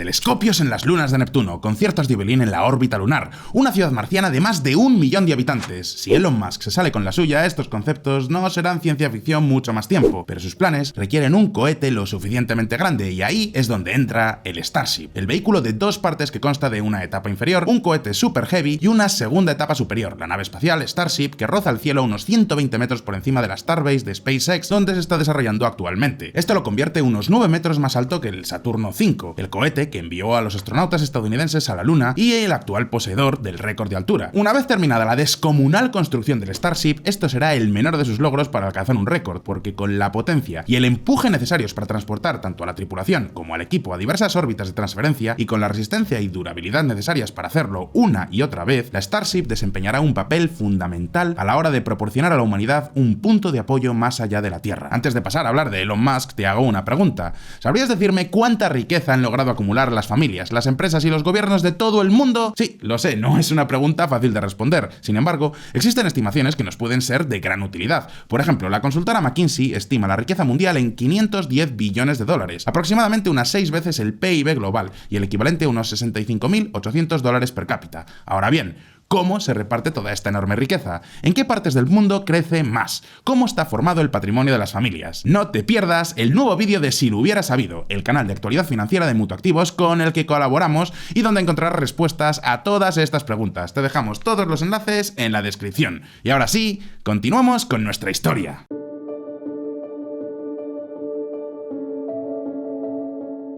telescopios en las lunas de Neptuno, conciertos de violín en la órbita lunar, una ciudad marciana de más de 1 millón de habitantes. Si Elon Musk se sale con la suya, estos conceptos no serán ciencia ficción mucho más tiempo, pero sus planes requieren un cohete lo suficientemente grande, y ahí es donde entra el Starship, el vehículo de dos partes que consta de una etapa inferior, un cohete super heavy y una segunda etapa superior, la nave espacial Starship, que roza el cielo unos 120 metros por encima de la Starbase de SpaceX, donde se está desarrollando actualmente. Esto lo convierte unos 9 metros más alto que el Saturno V, el cohete que envió a los astronautas estadounidenses a la Luna y el actual poseedor del récord de altura. Una vez terminada la descomunal construcción del Starship, esto será el menor de sus logros para alcanzar un récord, porque con la potencia y el empuje necesarios para transportar tanto a la tripulación como al equipo a diversas órbitas de transferencia, y con la resistencia y durabilidad necesarias para hacerlo una y otra vez, la Starship desempeñará un papel fundamental a la hora de proporcionar a la humanidad un punto de apoyo más allá de la Tierra. Antes de pasar a hablar de Elon Musk, te hago una pregunta. ¿Sabrías decirme cuánta riqueza han logrado acumular las familias, las empresas y los gobiernos de todo el mundo? Sí, lo sé, no es una pregunta fácil de responder. Sin embargo, existen estimaciones que nos pueden ser de gran utilidad. Por ejemplo, la consultora McKinsey estima la riqueza mundial en 510 billones de dólares, aproximadamente unas 6 veces el PIB global y el equivalente a unos 65.800 dólares per cápita. Ahora bien, ¿cómo se reparte toda esta enorme riqueza? ¿En qué partes del mundo crece más? ¿Cómo está formado el patrimonio de las familias? No te pierdas el nuevo vídeo de Si lo hubiera sabido, el canal de actualidad financiera de Mutuactivos con el que colaboramos y donde encontrarás respuestas a todas estas preguntas. Te dejamos todos los enlaces en la descripción. Y ahora sí, continuamos con nuestra historia.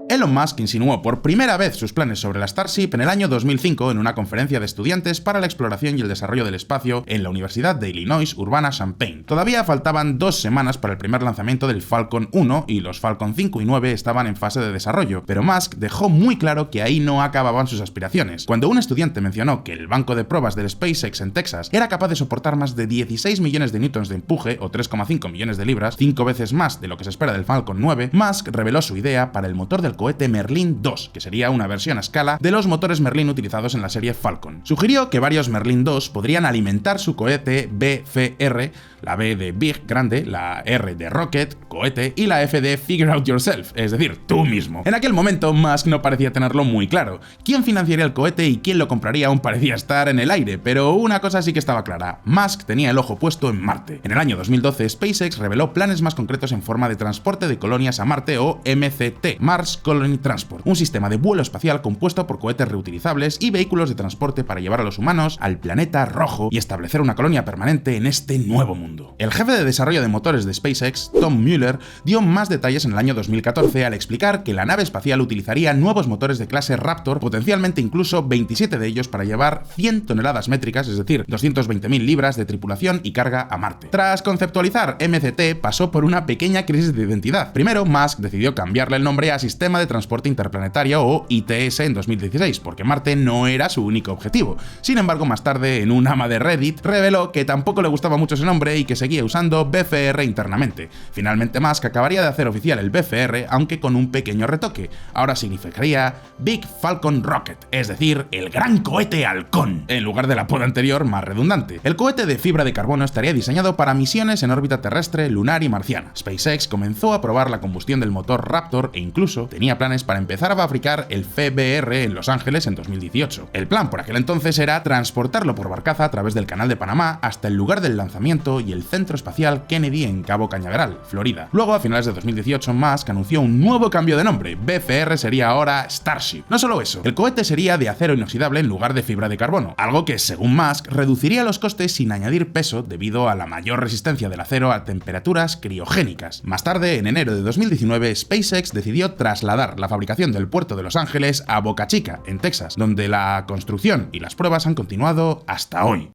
Elon Musk insinuó por primera vez sus planes sobre la Starship en el año 2005 en una conferencia de estudiantes para la exploración y el desarrollo del espacio en la Universidad de Illinois Urbana-Champaign. Todavía faltaban 2 semanas para el primer lanzamiento del Falcon 1 y los Falcon 5 y 9 estaban en fase de desarrollo, pero Musk dejó muy claro que ahí no acababan sus aspiraciones. Cuando un estudiante mencionó que el banco de pruebas del SpaceX en Texas era capaz de soportar más de 16 millones de newtons de empuje, o 3,5 millones de libras, 5 veces más de lo que se espera del Falcon 9, Musk reveló su idea para el motor del cohete Merlin 2, que sería una versión a escala de los motores Merlin utilizados en la serie Falcon. Sugirió que varios Merlin 2 podrían alimentar su cohete BFR, la B de Big, grande, la R de Rocket, cohete, y la F de Figure Out Yourself, es decir, tú mismo. En aquel momento, Musk no parecía tenerlo muy claro. ¿Quién financiaría el cohete y quién lo compraría aún parecía estar en el aire? Pero una cosa sí que estaba clara: Musk tenía el ojo puesto en Marte. En el año 2012, SpaceX reveló planes más concretos en forma de transporte de colonias a Marte, o MCT, Mars Colony Transport, un sistema de vuelo espacial compuesto por cohetes reutilizables y vehículos de transporte para llevar a los humanos al planeta rojo y establecer una colonia permanente en este nuevo mundo. El jefe de desarrollo de motores de SpaceX, Tom Mueller, dio más detalles en el año 2014 al explicar que la nave espacial utilizaría nuevos motores de clase Raptor, potencialmente incluso 27 de ellos para llevar 100 toneladas métricas, es decir, 220.000 libras de tripulación y carga a Marte. Tras conceptualizar MCT, pasó por una pequeña crisis de identidad. Primero, Musk decidió cambiarle el nombre a Sistema de Transporte Interplanetario, o ITS, en 2016, porque Marte no era su único objetivo. Sin embargo, más tarde, en un ama de Reddit, reveló que tampoco le gustaba mucho ese nombre y que seguía usando BFR internamente. Finalmente, Musk acabaría de hacer oficial el BFR, aunque con un pequeño retoque. Ahora significaría Big Falcon Rocket, es decir, el gran cohete halcón, en lugar del apodo anterior más redundante. El cohete de fibra de carbono estaría diseñado para misiones en órbita terrestre, lunar y marciana. SpaceX comenzó a probar la combustión del motor Raptor e incluso tenía planes para empezar a fabricar el FBR en Los Ángeles en 2018. El plan por aquel entonces era transportarlo por barcaza a través del Canal de Panamá hasta el lugar del lanzamiento y el Centro Espacial Kennedy en Cabo Cañaveral, Florida. Luego, a finales de 2018, Musk anunció un nuevo cambio de nombre. BFR sería ahora Starship. No solo eso, el cohete sería de acero inoxidable en lugar de fibra de carbono, algo que, según Musk, reduciría los costes sin añadir peso debido a la mayor resistencia del acero a temperaturas criogénicas. Más tarde, en enero de 2019, SpaceX decidió trasladar la fabricación del puerto de Los Ángeles a Boca Chica, en Texas, donde la construcción y las pruebas han continuado hasta hoy.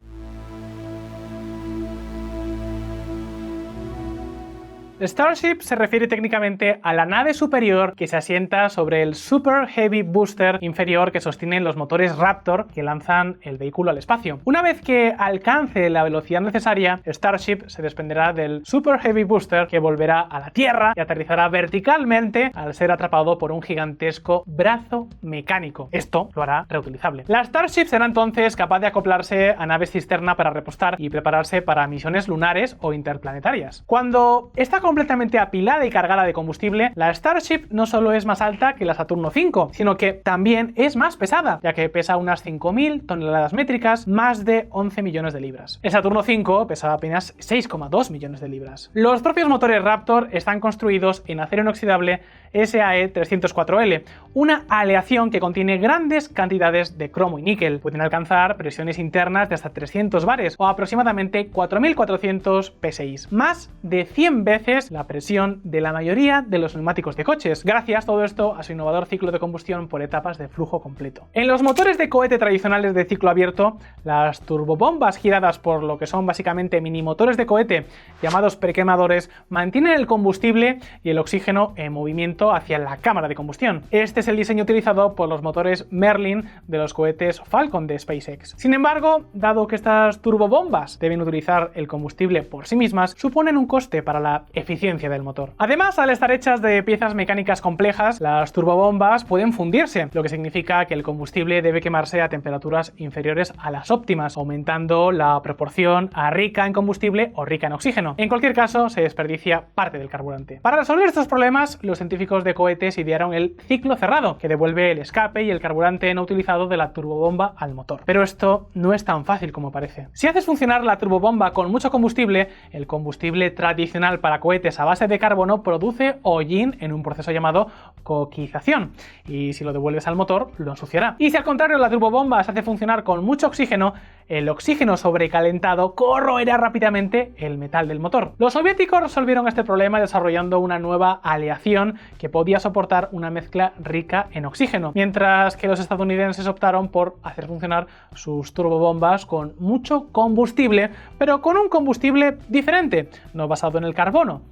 Starship se refiere técnicamente a la nave superior que se asienta sobre el Super Heavy Booster inferior que sostienen los motores Raptor que lanzan el vehículo al espacio. Una vez que alcance la velocidad necesaria, Starship se desprenderá del Super Heavy Booster, que volverá a la Tierra y aterrizará verticalmente al ser atrapado por un gigantesco brazo mecánico. Esto lo hará reutilizable. La Starship será entonces capaz de acoplarse a naves cisterna para repostar y prepararse para misiones lunares o interplanetarias. Cuando esta completamente apilada y cargada de combustible, la Starship no solo es más alta que la Saturno V, sino que también es más pesada, ya que pesa unas 5.000 toneladas métricas, más de 11 millones de libras. El Saturno V pesaba apenas 6,2 millones de libras. Los propios motores Raptor están construidos en acero inoxidable SAE 304L, una aleación que contiene grandes cantidades de cromo y níquel. Pueden alcanzar presiones internas de hasta 300 bares o aproximadamente 4.400 psi, más de 100 veces la presión de la mayoría de los neumáticos de coches, gracias todo esto a su innovador ciclo de combustión por etapas de flujo completo. En los motores de cohete tradicionales de ciclo abierto, las turbobombas giradas por lo que son básicamente mini motores de cohete llamados prequemadores mantienen el combustible y el oxígeno en movimiento hacia la cámara de combustión. Este es el diseño utilizado por los motores Merlin de los cohetes Falcon de SpaceX. Sin embargo, dado que estas turbobombas deben utilizar el combustible por sí mismas, suponen un coste para la eficiencia del motor. Además, al estar hechas de piezas mecánicas complejas, las turbobombas pueden fundirse, lo que significa que el combustible debe quemarse a temperaturas inferiores a las óptimas, aumentando la proporción a rica en combustible o rica en oxígeno. En cualquier caso, se desperdicia parte del carburante. Para resolver estos problemas, los científicos de cohetes idearon el ciclo cerrado, que devuelve el escape y el carburante no utilizado de la turbobomba al motor. Pero esto no es tan fácil como parece. Si haces funcionar la turbobomba con mucho combustible, el combustible tradicional para cohetes a base de carbono produce hollín en un proceso llamado coquización, y si lo devuelves al motor, lo ensuciará. Y si al contrario la turbobomba se hace funcionar con mucho oxígeno, el oxígeno sobrecalentado corroerá rápidamente el metal del motor. Los soviéticos resolvieron este problema desarrollando una nueva aleación que podía soportar una mezcla rica en oxígeno, mientras que los estadounidenses optaron por hacer funcionar sus turbobombas con mucho combustible, pero con un combustible diferente, no basado en el carbono,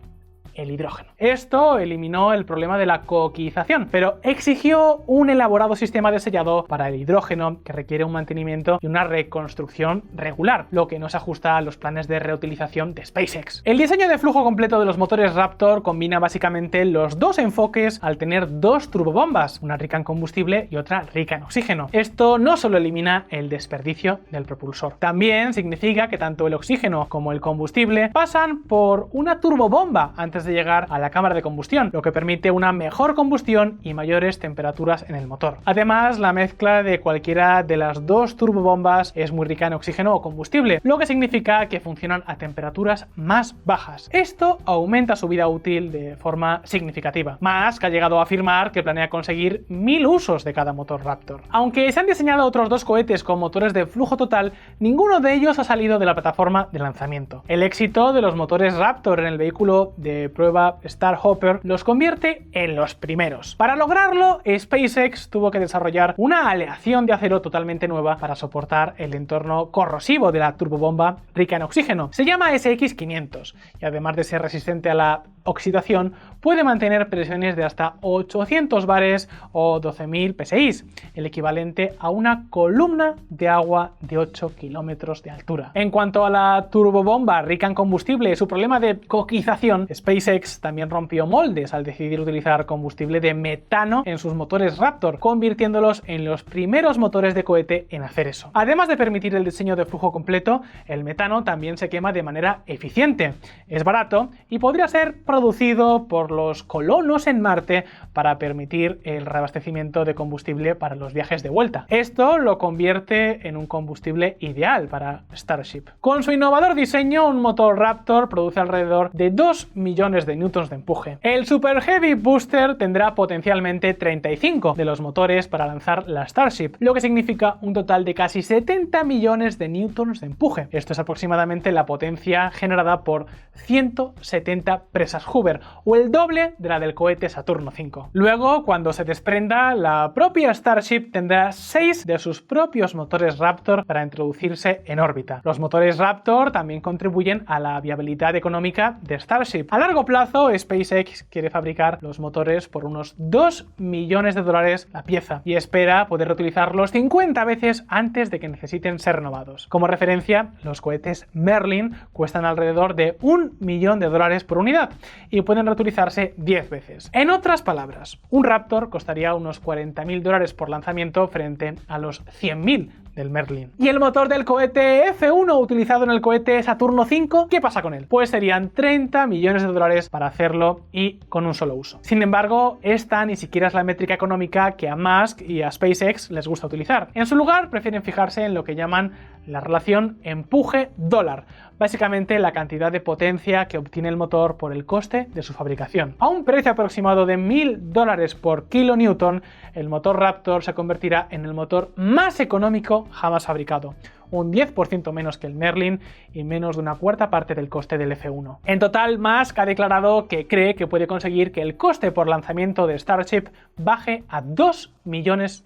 el hidrógeno. Esto eliminó el problema de la coquización, pero exigió un elaborado sistema de sellado para el hidrógeno que requiere un mantenimiento y una reconstrucción regular, lo que no se ajusta a los planes de reutilización de SpaceX. El diseño de flujo completo de los motores Raptor combina básicamente los dos enfoques al tener dos turbobombas, una rica en combustible y otra rica en oxígeno. Esto no solo elimina el desperdicio del propulsor, también significa que tanto el oxígeno como el combustible pasan por una turbobomba antes de llegar a la cámara de combustión, lo que permite una mejor combustión y mayores temperaturas en el motor. Además, la mezcla de cualquiera de las dos turbobombas es muy rica en oxígeno o combustible, lo que significa que funcionan a temperaturas más bajas. Esto aumenta su vida útil de forma significativa. Musk ha llegado a afirmar que planea conseguir 1000 usos de cada motor Raptor. Aunque se han diseñado otros dos cohetes con motores de flujo total, ninguno de ellos ha salido de la plataforma de lanzamiento. El éxito de los motores Raptor en el vehículo de prueba Starhopper los convierte en los primeros. Para lograrlo, SpaceX tuvo que desarrollar una aleación de acero totalmente nueva para soportar el entorno corrosivo de la turbobomba rica en oxígeno. Se llama SX500 y además de ser resistente a la oxidación, puede mantener presiones de hasta 800 bares o 12.000 psi, el equivalente a una columna de agua de 8 kilómetros de altura. En cuanto a la turbobomba rica en combustible y su problema de coquización, SpaceX también rompió moldes al decidir utilizar combustible de metano en sus motores Raptor, convirtiéndolos en los primeros motores de cohete en hacer eso. Además de permitir el diseño de flujo completo, el metano también se quema de manera eficiente. Es barato y podría ser producido por los colonos en Marte para permitir el reabastecimiento de combustible para los viajes de vuelta. Esto lo convierte en un combustible ideal para Starship. Con su innovador diseño, un motor Raptor produce alrededor de 2 millones de newtons de empuje. El Super Heavy Booster tendrá potencialmente 35 de los motores para lanzar la Starship, lo que significa un total de casi 70 millones de newtons de empuje. Esto es aproximadamente la potencia generada por 170 presas Hoover, o el doble de la del cohete Saturno V. Luego, cuando se desprenda, la propia Starship tendrá 6 de sus propios motores Raptor para introducirse en órbita. Los motores Raptor también contribuyen a la viabilidad económica de Starship. A largo plazo, SpaceX quiere fabricar los motores por unos $2 millones la pieza y espera poder reutilizarlos 50 veces antes de que necesiten ser renovados. Como referencia, los cohetes Merlin cuestan alrededor de $1 millón por unidad y pueden reutilizarse 10 veces. En otras palabras, un Raptor costaría unos $40.000 por lanzamiento frente a los $100.000 del Merlin. Y el motor del cohete F1 utilizado en el cohete Saturno V, ¿qué pasa con él? Pues serían 30 millones de dólares para hacerlo y con un solo uso. Sin embargo, esta ni siquiera es la métrica económica que a Musk y a SpaceX les gusta utilizar. En su lugar, prefieren fijarse en lo que llaman la relación empuje-dólar, básicamente la cantidad de potencia que obtiene el motor por el coste de su fabricación. A un precio aproximado de $1000 por kilonewton, el motor Raptor se convertirá en el motor más económico jamás fabricado, un 10% menos que el Merlin y menos de una cuarta parte del coste del F1. En total, Musk ha declarado que cree que puede conseguir que el coste por lanzamiento de Starship baje a $2 millones.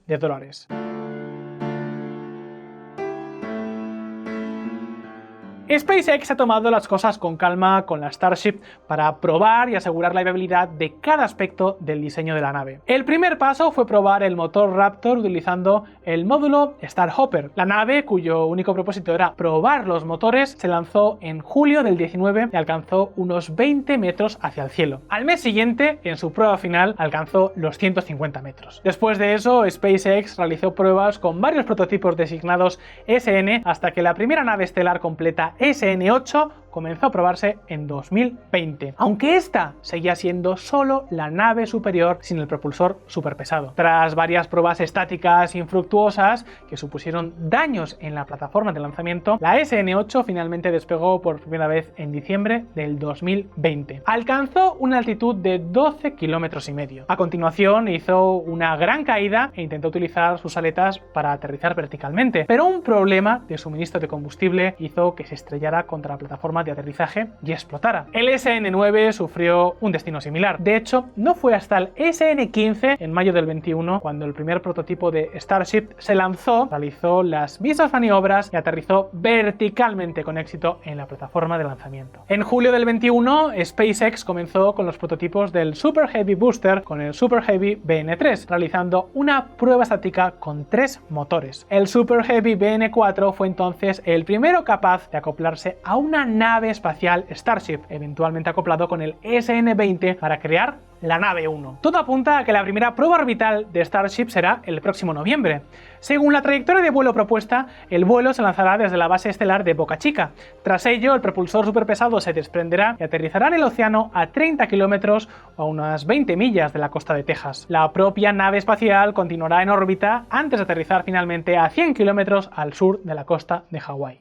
SpaceX ha tomado las cosas con calma con la Starship para probar y asegurar la viabilidad de cada aspecto del diseño de la nave. El primer paso fue probar el motor Raptor utilizando el módulo Starhopper. La nave, cuyo único propósito era probar los motores, se lanzó en julio del 19 y alcanzó unos 20 metros hacia el cielo. Al mes siguiente, en su prueba final, alcanzó los 150 metros. Después de eso, SpaceX realizó pruebas con varios prototipos designados SN hasta que la primera nave estelar completa SN8 comenzó a probarse en 2020, aunque esta seguía siendo solo la nave superior sin el propulsor superpesado. Tras varias pruebas estáticas infructuosas que supusieron daños en la plataforma de lanzamiento, la SN8 finalmente despegó por primera vez en diciembre del 2020. Alcanzó una altitud de 12,5 kilómetros. A continuación hizo una gran caída e intentó utilizar sus aletas para aterrizar verticalmente, pero un problema de suministro de combustible hizo que se estrellara contra la plataforma de aterrizaje y explotara. El SN9 sufrió un destino similar. De hecho, no fue hasta el SN15 en mayo del 21 cuando el primer prototipo de Starship se lanzó, realizó las mismas maniobras y aterrizó verticalmente con éxito en la plataforma de lanzamiento. En julio del 21, SpaceX comenzó con los prototipos del Super Heavy Booster con el Super Heavy BN3, realizando una prueba estática con 3 motores. El Super Heavy BN4 fue entonces el primero capaz de acoplarse a una nave espacial Starship, eventualmente acoplado con el SN20 para crear la nave 1. Todo apunta a que la primera prueba orbital de Starship será el próximo noviembre. Según la trayectoria de vuelo propuesta, el vuelo se lanzará desde la base estelar de Boca Chica. Tras ello, el propulsor superpesado se desprenderá y aterrizará en el océano a 30 kilómetros o a unas 20 millas de la costa de Texas. La propia nave espacial continuará en órbita antes de aterrizar finalmente a 100 kilómetros al sur de la costa de Hawái.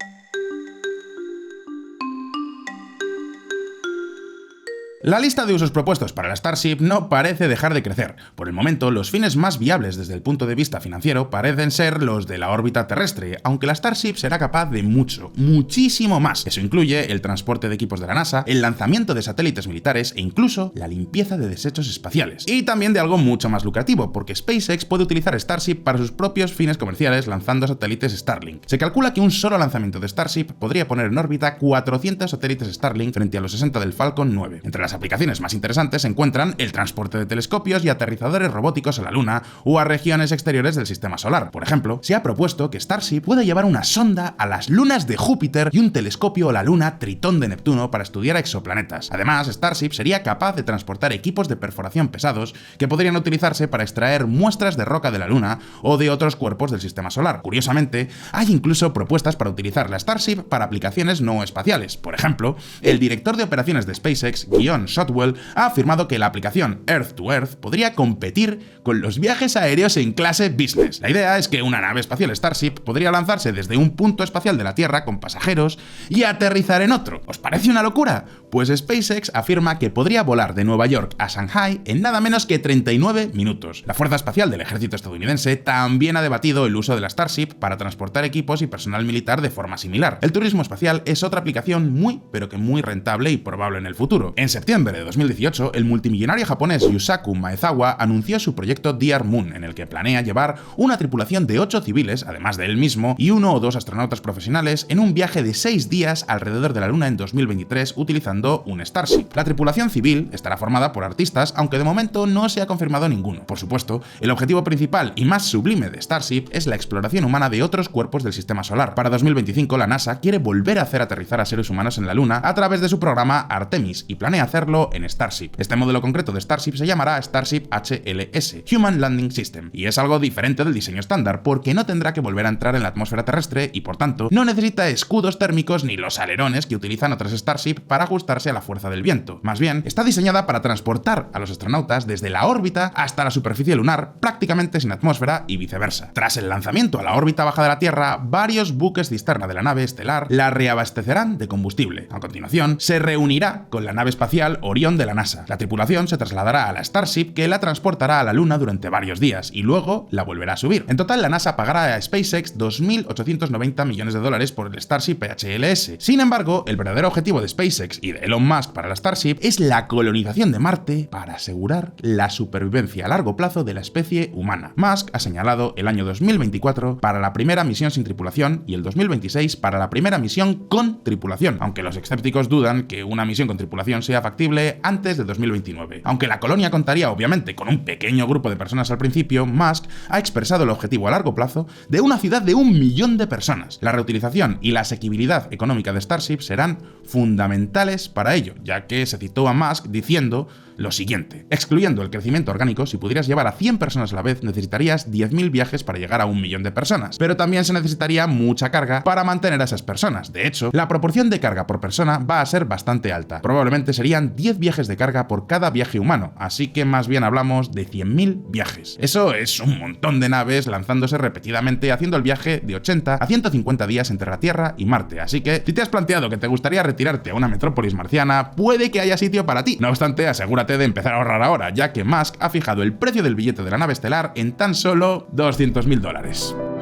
La lista de usos propuestos para la Starship no parece dejar de crecer. Por el momento, los fines más viables desde el punto de vista financiero parecen ser los de la órbita terrestre, aunque la Starship será capaz de mucho, muchísimo más. Eso incluye el transporte de equipos de la NASA, el lanzamiento de satélites militares e incluso la limpieza de desechos espaciales. Y también de algo mucho más lucrativo, porque SpaceX puede utilizar Starship para sus propios fines comerciales lanzando satélites Starlink. Se calcula que un solo lanzamiento de Starship podría poner en órbita 400 satélites Starlink frente a los 60 del Falcon 9. Entre las aplicaciones más interesantes se encuentran el transporte de telescopios y aterrizadores robóticos a la Luna o a regiones exteriores del sistema solar. Por ejemplo, se ha propuesto que Starship pueda llevar una sonda a las lunas de Júpiter y un telescopio a la luna Tritón de Neptuno para estudiar exoplanetas. Además, Starship sería capaz de transportar equipos de perforación pesados que podrían utilizarse para extraer muestras de roca de la Luna o de otros cuerpos del sistema solar. Curiosamente, hay incluso propuestas para utilizar la Starship para aplicaciones no espaciales. Por ejemplo, el director de operaciones de SpaceX, Guion Shotwell, ha afirmado que la aplicación Earth to Earth podría competir con los viajes aéreos en clase business. La idea es que una nave espacial Starship podría lanzarse desde un punto espacial de la Tierra con pasajeros y aterrizar en otro. ¿Os parece una locura? Pues SpaceX afirma que podría volar de Nueva York a Shanghai en nada menos que 39 minutos. La Fuerza Espacial del Ejército estadounidense también ha debatido el uso de la Starship para transportar equipos y personal militar de forma similar. El turismo espacial es otra aplicación muy, pero que muy rentable y probable en el futuro. En septiembre de 2018, el multimillonario japonés Yusaku Maezawa anunció su proyecto Dear Moon, en el que planea llevar una tripulación de 8 civiles, además de él mismo, y 1 o 2 astronautas profesionales en un viaje de 6 días alrededor de la Luna en 2023 utilizando utilizando un Starship. La tripulación civil estará formada por artistas, aunque de momento no se ha confirmado ninguno. Por supuesto, el objetivo principal y más sublime de Starship es la exploración humana de otros cuerpos del sistema solar. Para 2025, la NASA quiere volver a hacer aterrizar a seres humanos en la Luna a través de su programa Artemis y planea hacerlo en Starship. Este modelo concreto de Starship se llamará Starship HLS, Human Landing System, y es algo diferente del diseño estándar porque no tendrá que volver a entrar en la atmósfera terrestre y por tanto no necesita escudos térmicos ni los alerones que utilizan otras Starship para ajustarse a la fuerza del viento. Más bien, está diseñada para transportar a los astronautas desde la órbita hasta la superficie lunar prácticamente sin atmósfera y viceversa. Tras el lanzamiento a la órbita baja de la Tierra, varios buques cisterna de la nave estelar la reabastecerán de combustible. A continuación, se reunirá con la nave espacial Orión de la NASA. La tripulación se trasladará a la Starship que la transportará a la Luna durante varios días y luego la volverá a subir. En total, la NASA pagará a SpaceX $2.890 millones por el Starship HLS. Sin embargo, el verdadero objetivo de SpaceX y de Elon Musk para la Starship es la colonización de Marte para asegurar la supervivencia a largo plazo de la especie humana. Musk ha señalado el año 2024 para la primera misión sin tripulación y el 2026 para la primera misión con tripulación, aunque los escépticos dudan que una misión con tripulación sea factible antes de 2029. Aunque la colonia contaría obviamente con un pequeño grupo de personas al principio, Musk ha expresado el objetivo a largo plazo de una ciudad de 1 millón de personas. La reutilización y la asequibilidad económica de Starship serán fundamentales para ello, ya que se citó a Musk diciendo lo siguiente: excluyendo el crecimiento orgánico, si pudieras llevar a 100 personas a la vez, necesitarías 10.000 viajes para llegar a 1 millón de personas, pero también se necesitaría mucha carga para mantener a esas personas. De hecho, la proporción de carga por persona va a ser bastante alta. Probablemente serían 10 viajes de carga por cada viaje humano, así que más bien hablamos de 100.000 viajes. Eso es un montón de naves lanzándose repetidamente haciendo el viaje de 80 a 150 días entre la Tierra y Marte, así que si te has planteado que te gustaría retirarte a una metrópolis marciana, puede que haya sitio para ti. No obstante, asegúrate de empezar a ahorrar ahora, ya que Musk ha fijado el precio del billete de la nave estelar en tan solo $200.000.